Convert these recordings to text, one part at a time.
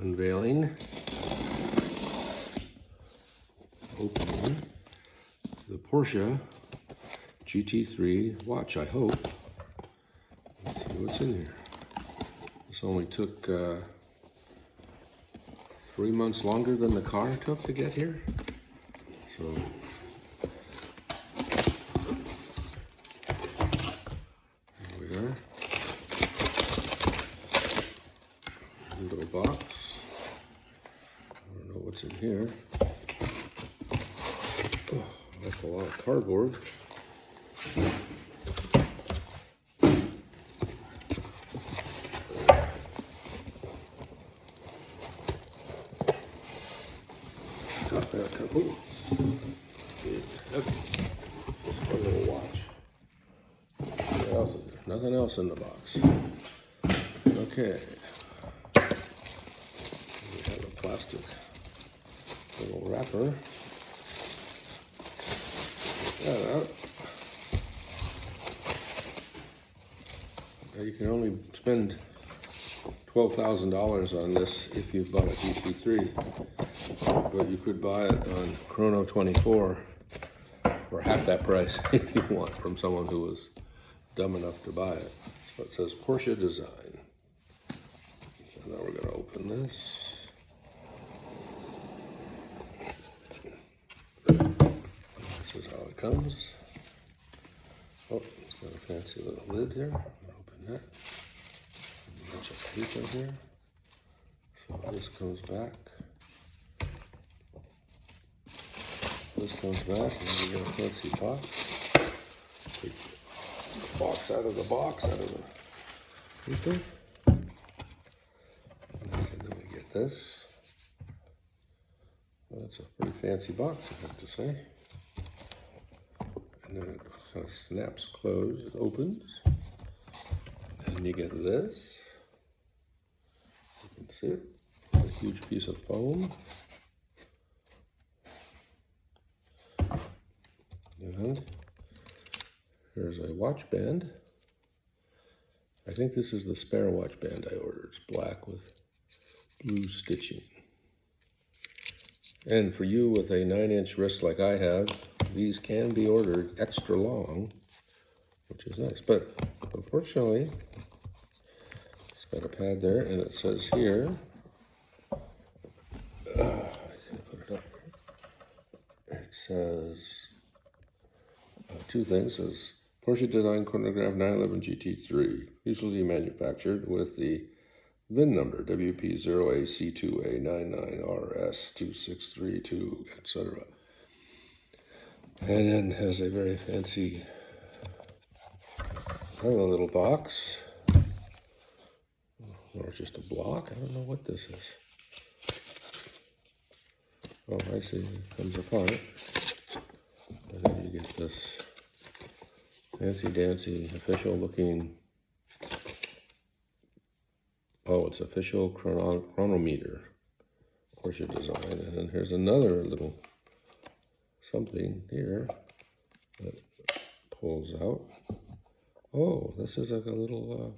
unveiling, opening the Porsche GT3 watch, I hope. Let's see what's in here. This only took 3 months longer than the car took to get here. So here we are. Little box. I don't know what's in here. Oh, that's a lot of cardboard. Got that couple. Just a little watch. What else is there? Nothing else in the box. Okay. We have a plastic little wrapper. Get that out. Now you can only spend $12,000 on this if you bought a GT3, but you could buy it on Chrono 24 for half that price if you want, from someone who was dumb enough to buy it. So it says Porsche design. So now we're going to open this. This is how it comes. Oh, it's got a fancy little lid here. Open that. A bunch of paper here. So this comes back. This comes back, and then we get a fancy box. Take the box out of the box, out of the paper. And then we get this. Well, that's a pretty fancy box, I have to say. And then it kind of snaps closed, it opens. And you get this. You can see it. A huge piece of foam. And here's a watch band. I think this is the spare watch band I ordered. It's black with blue stitching. And for you with a 9-inch wrist like I have, these can be ordered extra long, which is nice. But unfortunately, it's got a pad there, and it says here, I can put it up. It says two things. It says Porsche Design Chronograph 911 GT3, usually manufactured with the VIN number WP0AC2A99RS2632, etc. And then has a very fancy other little box, or just a block. I don't know what this is. Oh, I see. It comes apart. And then you get this fancy-dancy, official-looking, oh, it's official chronometer, Porsche design. And then here's another little something here that pulls out. Oh, this is like a little,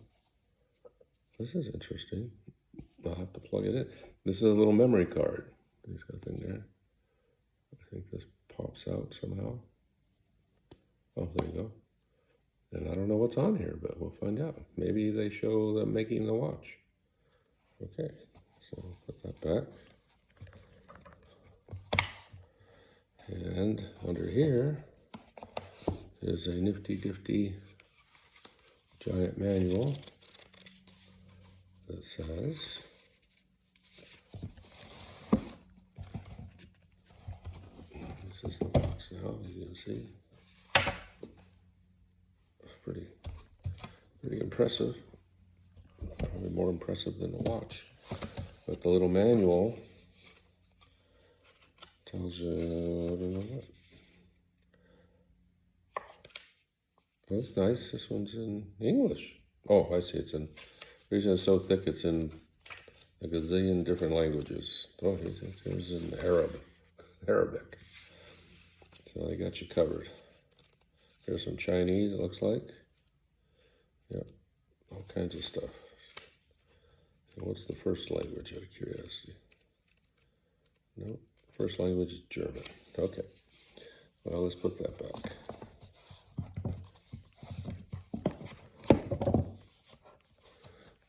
this is interesting. I'll have to plug it in. This is a little memory card. There's nothing there. I think this pops out somehow. Oh, there you go. And I don't know what's on here, but we'll find out. Maybe they show them making the watch. Okay, so we'll put that back. And under here is a nifty-gifty giant manual that says, this is the box now, as you can see. It's pretty impressive. Probably more impressive than the watch. But the little manual tells you, I don't know what. That's nice. This one's in English. Oh, I see. It's in, the reason it's so thick, it's in a gazillion different languages. Oh, it's in Arabic. So they got you covered. There's some Chinese, it looks like. Yep, all kinds of stuff. So what's the first language, out of curiosity? No, first language is German. Okay, well, let's put that back.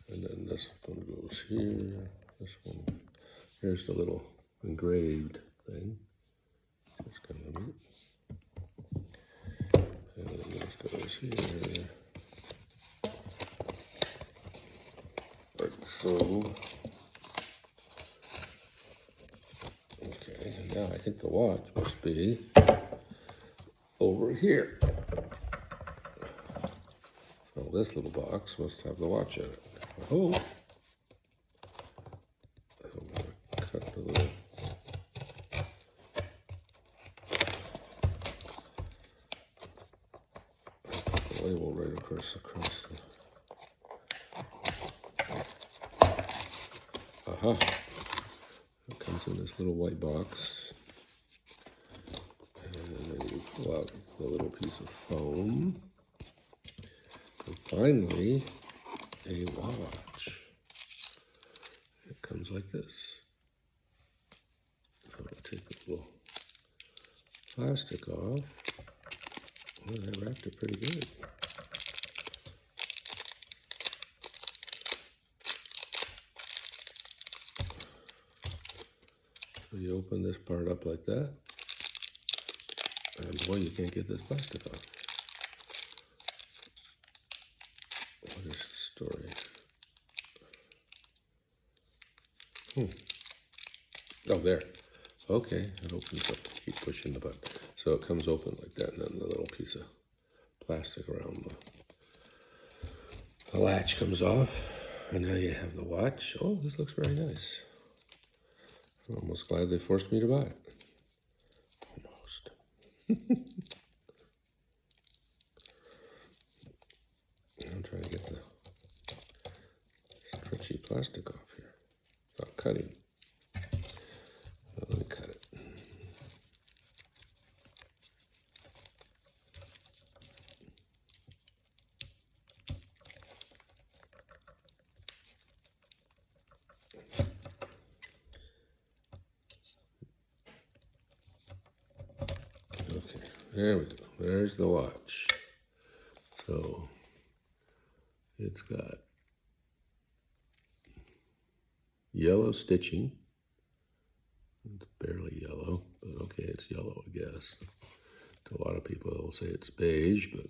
And then this one goes here, this one, here's the little engraved thing. That's kind of neat. And then this goes here. Like so. Okay, and now I think the watch must be over here. So this little box must have the watch in it. Oh, I'm gonna cut the little label right across the. Aha! It comes in this little white box, and then you pull out the little piece of foam, and finally, a watch. It comes like this. So I take the little plastic off. Well, I wrapped it pretty good. So you open this part up like that, and boy, you can't get this plastic off. What is the story? Oh, there. Okay, it opens up. Keep pushing the button. So it comes open like that, and then the little piece of plastic around the latch comes off, and now you have the watch. Oh, this looks very nice. I'm almost glad they forced me to buy it. Almost. I'm trying to get the stretchy plastic off here without cutting. Well, let me cut it. Okay, there we go. There's the watch. So it's got yellow stitching. It's barely yellow, but okay, it's yellow, I guess. To a lot of people, they'll say it's beige, but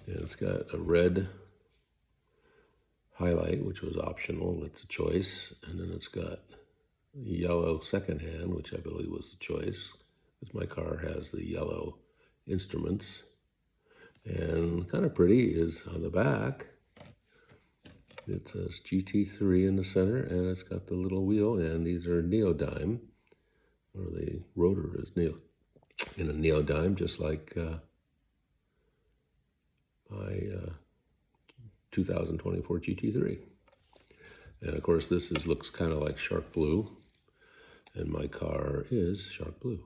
it's got a red highlight, which was optional. It's a choice. And then it's got yellow second hand, which I believe was the choice, because my car has the yellow instruments. And kind of pretty is on the back. It says GT3 in the center, and it's got the little wheel, and these are neodyme, or the rotor is in a neodyme, just like my 2024 GT3. And of course, this looks kind of like shark blue, and my car is shark blue.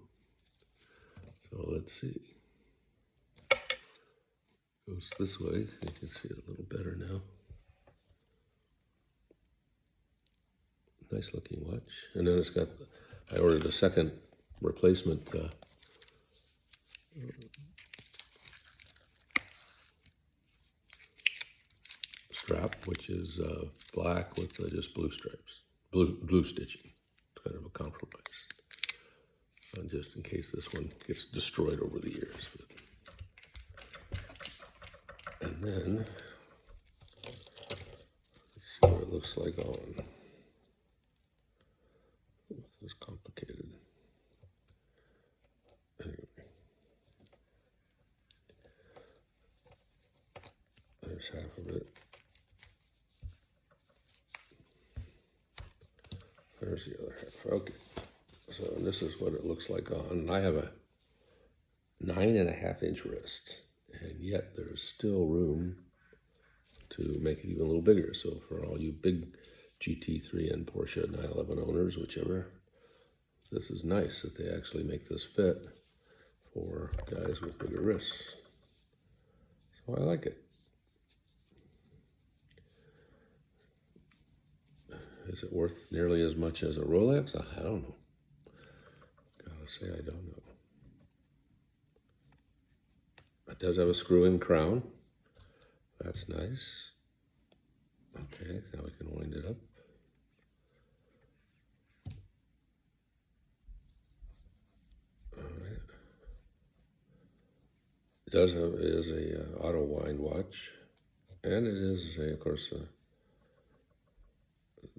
So let's see. Goes this way. You can see it a little better now. Nice looking watch. And then it's got, I ordered a second replacement strap, which is black with just blue stripes, blue stitching. It's kind of a compromise, just in case this one gets destroyed over the years. And then, let's see what it looks like on. This is complicated. Anyway, there's half of it. There's the other half. Okay, so this is what it looks like on. I have a 9.5-inch wrist, and yet there's still room to make it even a little bigger. So for all you big GT3 and Porsche 911 owners, whichever, this is nice that they actually make this fit for guys with bigger wrists. So I like it. Is it worth nearly as much as a Rolex? I don't know. Gotta say I don't know. It does have a screw-in crown. That's nice. Okay, now we can wind it up. All right. It is a auto wind watch, and it is, of course, a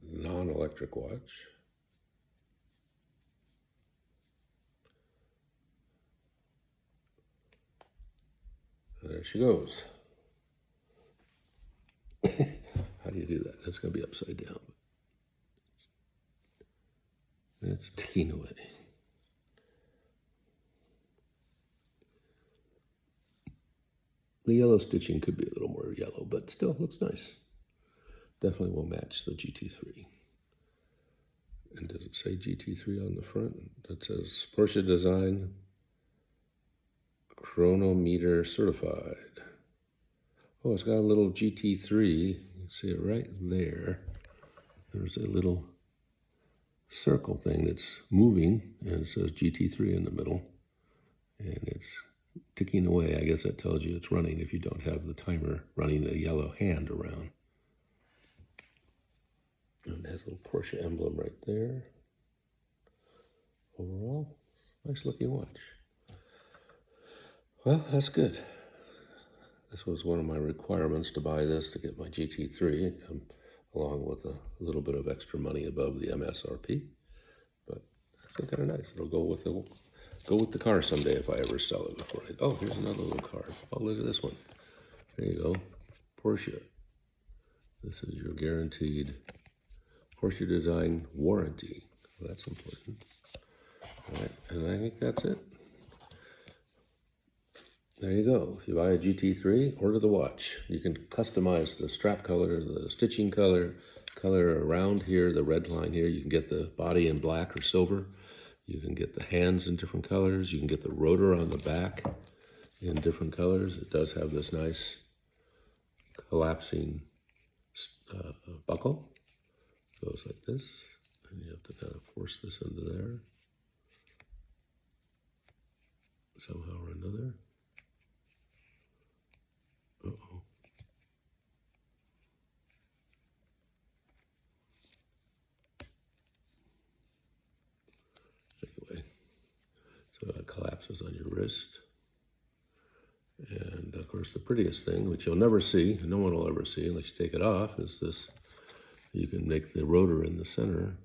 non-electric watch. And there she goes. How do you do that? That's going to be upside down. It's ticking away. The yellow stitching could be a little more yellow, but still looks nice. Definitely will match the GT3. And does it say GT3 on the front? It says Porsche design, chronometer certified. Oh, it's got a little GT3. You can see it right there. There's a little circle thing that's moving, and it says GT3 in the middle. And it's ticking away. I guess that tells you it's running if you don't have the timer running the yellow hand around. And it has a little Porsche emblem right there. Overall, nice looking watch. Well, that's good. This was one of my requirements to buy this to get my GT3, along with a little bit of extra money above the MSRP. But actually kind of nice. It'll go with the car someday if I ever sell it before I... Oh, here's another little card. Oh, look at this one. There you go. Porsche. This is your guaranteed Porsche design warranty. So that's important. All right, and I think that's it. There you go. If you buy a GT3, order the watch. You can customize the strap color, the stitching color around here, the red line here. You can get the body in black or silver. You can get the hands in different colors. You can get the rotor on the back in different colors. It does have this nice collapsing buckle. Goes like this, and you have to kind of force this into there somehow or another. Uh-oh. Anyway, so that collapses on your wrist. And of course the prettiest thing, which you'll never see, no one will ever see unless you take it off, is this. You can make the rotor in the center,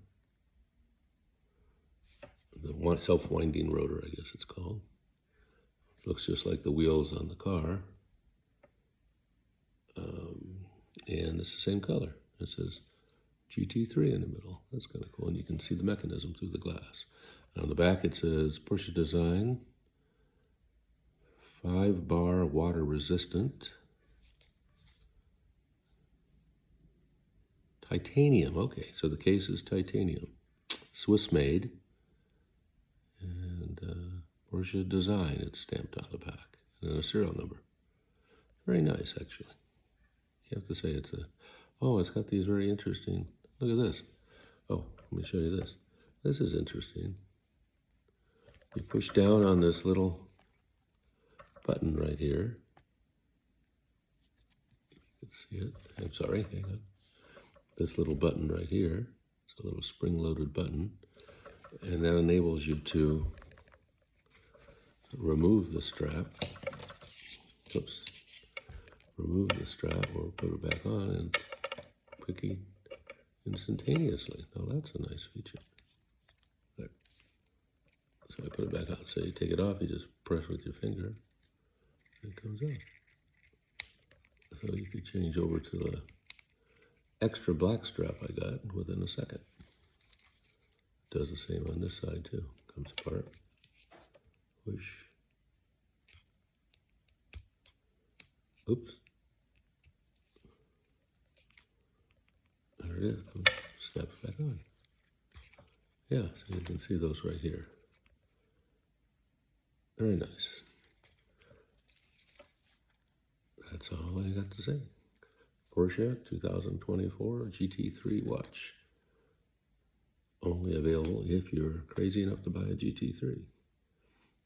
the self-winding rotor, I guess it's called. It looks just like the wheels on the car. And it's the same color. It says GT3 in the middle. That's kind of cool. And you can see the mechanism through the glass. And on the back it says Porsche design, 5-bar water resistant. Titanium. Okay, so the case is titanium. Swiss made. And Porsche design, it's stamped on the back. And then a serial number. Very nice, actually. You have to say it's a... Oh, it's got these very interesting... Look at this. Oh, let me show you this. This is interesting. You push down on this little button right here. You can see it. I'm sorry, hang on. This little button right here. It's a little spring-loaded button. And that enables you to remove the strap. Oops. Remove the strap or put it back on and quickly, instantaneously. Now that's a nice feature. There. So I put it back on. So you take it off, you just press with your finger, and it comes out. So you could change over to the extra black strap I got within a second. It does the same on this side too. Comes apart. Push. Oops. There it is. Snaps back on. Yeah, so you can see those right here. Very nice. That's all I got to say. Porsche 2024 GT3 watch. only available if you're crazy enough to buy a GT3.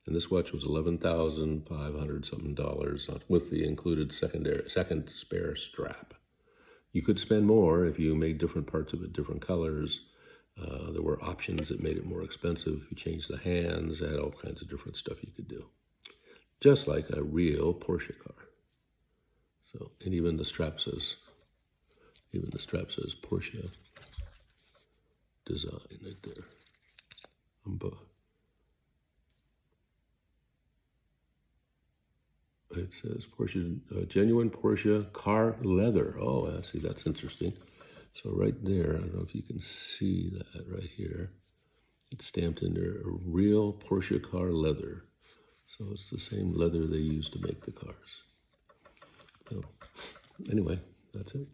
And this watch was $11,500 something with the included second spare strap. You could spend more if you made different parts of it different colors. There were options that made it more expensive. If you changed the hands, it had all kinds of different stuff you could do. Just like a real Porsche car. So, and even the strap says Porsche design right there. It says Porsche, genuine Porsche car leather. Oh, I see, that's interesting. So right there, I don't know if you can see that right here. It's stamped in there, a real Porsche car leather. So it's the same leather they use to make the cars. So anyway, that's it.